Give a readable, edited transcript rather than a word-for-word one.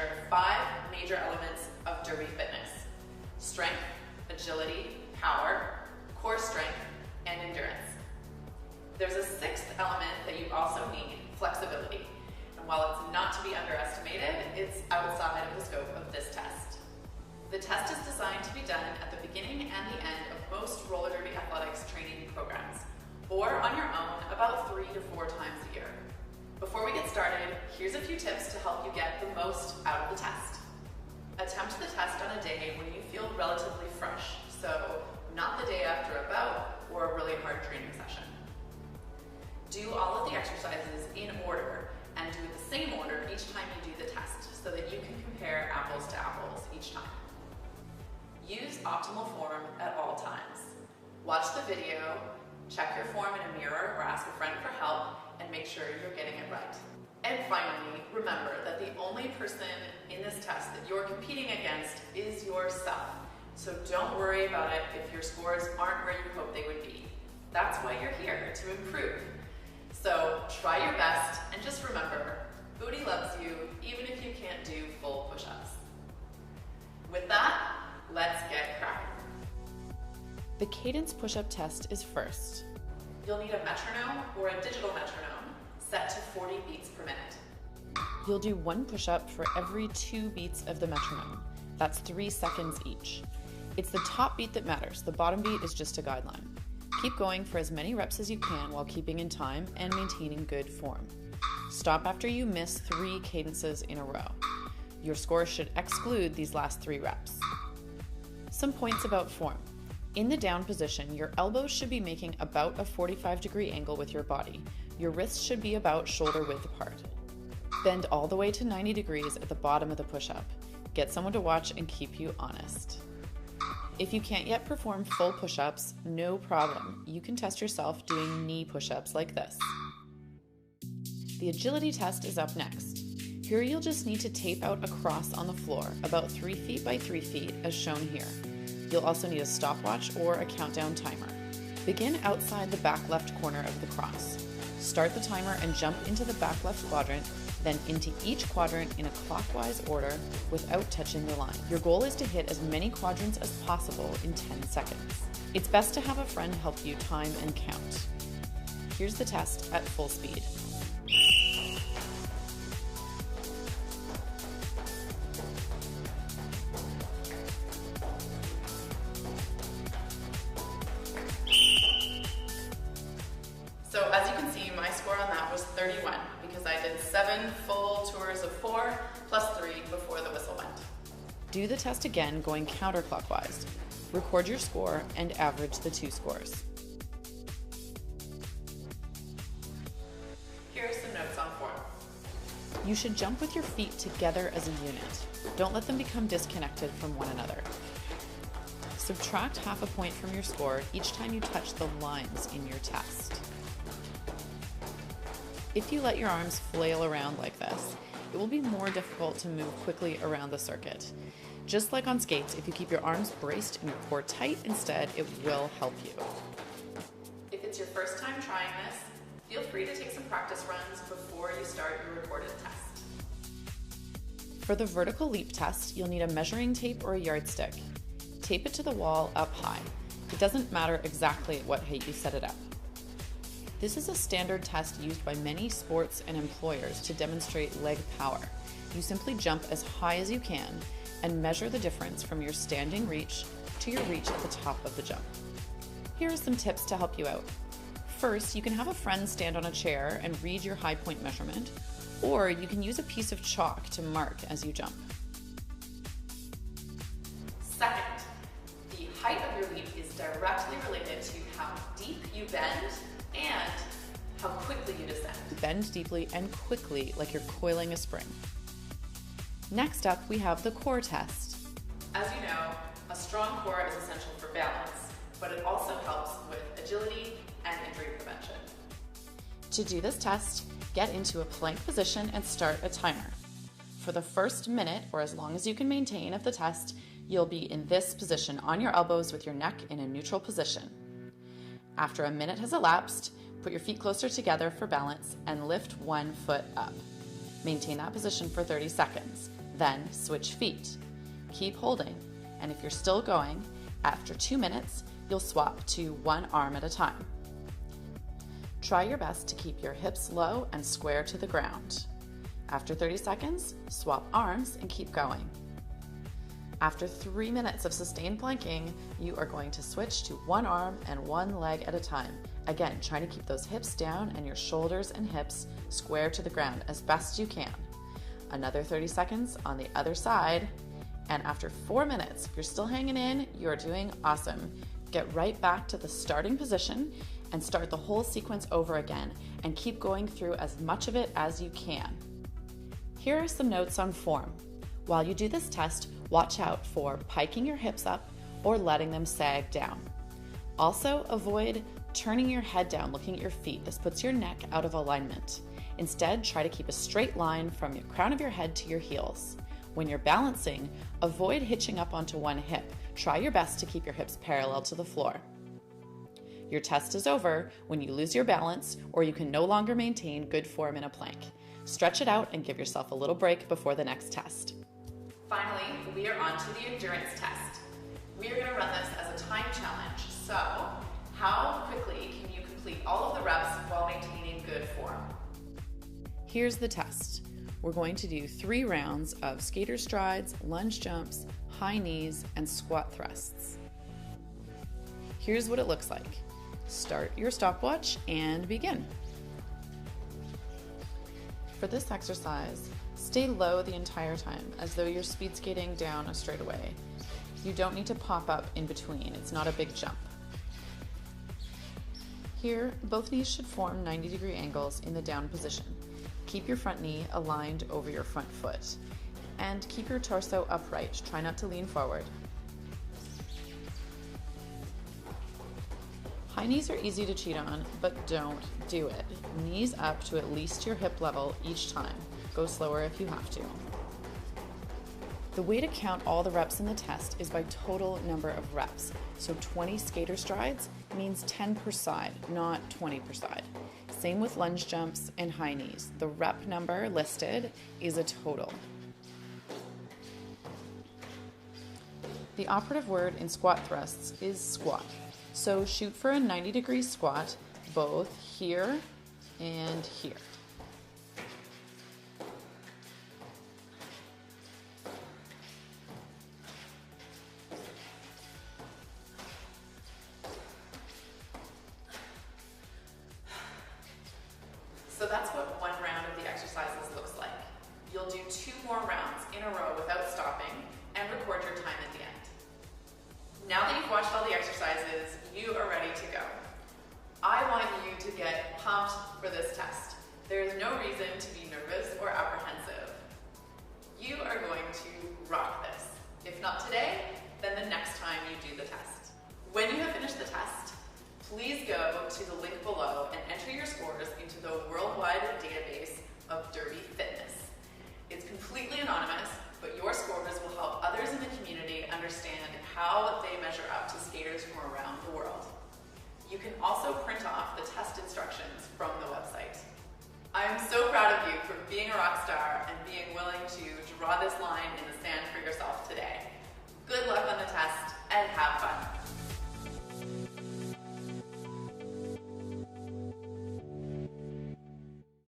are 5 major elements of derby fitness: strength, agility, power, core strength, and endurance. There's a 6th element that you also need: flexibility. And while it's not to be underestimated, it's outside of the scope of this test. The test is designed to be done at the beginning and the end of most roller derby athletics training programs, or on your own about 3 to 4 times a year. Before we get started, here's a few tips to help you get the most out of the test. Attempt the test on a day when you feel relatively fresh, so not the day after a bout or a really hard training session. Do all of the exercises in order and do the same order each time you do the test so that you can compare apples to apples each time. Use optimal form at all times. Watch the video, check your form in a mirror or ask a friend for help, and make sure you're getting it right. And finally, remember that the only person in this test that you're competing against is yourself. So don't worry about it if your scores aren't where you hope they would be. That's why you're here, to improve. So try your best, and just remember, Booty loves you even if you can't do full push-ups. With that, let's get cracking. The cadence push-up test is first. You'll need a metronome or a digital metronome set to 40 beats per minute. You'll do 1 push-up for every 2 beats of the metronome. That's 3 seconds each. It's the top beat that matters. The bottom beat is just a guideline. Keep going for as many reps as you can while keeping in time and maintaining good form. Stop after you miss 3 cadences in a row. Your score should exclude these last 3 reps. Some points about form. In the down position, your elbows should be making about a 45-degree angle with your body. Your wrists should be about shoulder width apart. Bend all the way to 90 degrees at the bottom of the push-up. Get someone to watch and keep you honest. If you can't yet perform full push-ups, no problem. You can test yourself doing knee push-ups like this. The agility test is up next. Here you'll just need to tape out a cross on the floor, about 3 feet by 3 feet, as shown here. You'll also need a stopwatch or a countdown timer. Begin outside the back left corner of the cross. Start the timer and jump into the back left quadrant, then into each quadrant in a clockwise order without touching the line. Your goal is to hit as many quadrants as possible in 10 seconds. It's best to have a friend help you time and count. Here's the test at full speed. So as you can see, my score on that was 31 because I did 7 full tours of 4 plus 3 before the whistle went. Do the test again going counterclockwise. Record your score and average the 2 scores. Here are some notes on form. You should jump with your feet together as a unit. Don't let them become disconnected from one another. Subtract half a point from your score each time you touch the lines in your test. If you let your arms flail around like this, it will be more difficult to move quickly around the circuit. Just like on skates, if you keep your arms braced and your core tight instead, it will help you. If it's your first time trying this, feel free to take some practice runs before you start your recorded test. For the vertical leap test, you'll need a measuring tape or a yardstick. Tape it to the wall up high. It doesn't matter exactly at what height you set it up. This is a standard test used by many sports and employers to demonstrate leg power. You simply jump as high as you can and measure the difference from your standing reach to your reach at the top of the jump. Here are some tips to help you out. First, you can have a friend stand on a chair and read your high point measurement, or you can use a piece of chalk to mark as you jump. Second, the height of your leap is directly related to how deep you bend and how quickly you descend. Bend deeply and quickly like you're coiling a spring. Next up, we have the core test. As you know, a strong core is essential for balance, but it also helps with agility and injury prevention. To do this test, get into a plank position and start a timer. For the first minute, or as long as you can maintain of the test, you'll be in this position on your elbows with your neck in a neutral position. After a minute has elapsed, put your feet closer together for balance and lift one foot up. Maintain that position for 30 seconds. Then switch feet. Keep holding, and if you're still going, after 2 minutes, you'll swap to one arm at a time. Try your best to keep your hips low and square to the ground. After 30 seconds, swap arms and keep going. After 3 minutes of sustained planking, you are going to switch to one arm and one leg at a time. Again, trying to keep those hips down and your shoulders and hips square to the ground as best you can. Another 30 seconds on the other side, and after 4 minutes, if you're still hanging in, you're doing awesome. Get right back to the starting position and start the whole sequence over again, and keep going through as much of it as you can. Here are some notes on form. While you do this test, watch out for piking your hips up or letting them sag down. Also, avoid turning your head down looking at your feet. This puts your neck out of alignment. Instead, try to keep a straight line from the crown of your head to your heels. When you're balancing, avoid hitching up onto one hip. Try your best to keep your hips parallel to the floor. Your test is over when you lose your balance or you can no longer maintain good form in a plank. Stretch it out and give yourself a little break before the next test. Finally, we are on to the endurance test. We are going to run this as a time challenge. So, how quickly can you complete all of the reps while maintaining good form? Here's the test. We're going to do 3 rounds of skater strides, lunge jumps, high knees, and squat thrusts. Here's what it looks like. Start your stopwatch and begin. For this exercise, stay low the entire time, as though you're speed skating down a straightaway. You don't need to pop up in between. It's not a big jump. Here, both knees should form 90-degree angles in the down position. Keep your front knee aligned over your front foot, and keep your torso upright. Try not to lean forward. High knees are easy to cheat on, but don't do it. Knees up to at least your hip level each time. Go slower if you have to. The way to count all the reps in the test is by total number of reps. So 20 skater strides means 10 per side, not 20 per side. Same with lunge jumps and high knees. The rep number listed is a total. The operative word in squat thrusts is squat. So shoot for a 90-degree squat, both here and here. So that's what one round of the exercises looks like. You'll do 2 more rounds in a row without stopping and record your time at the end. Now that you've watched all the exercises, you are ready to go. I want you to get pumped for this test. There is no reason to be nervous or apprehensive. You are going to rock this. If not today, then the next time you do the test. When you have finished the test, please go to the link below and enter your scores into the worldwide database of Derby Fitness. It's completely anonymous, but your scores will help others in the community understand how they measure up to skaters from around the world. You can also print off the test instructions from the website. I'm so proud of you for being a rock star and being willing to draw this line in the sand for yourself today.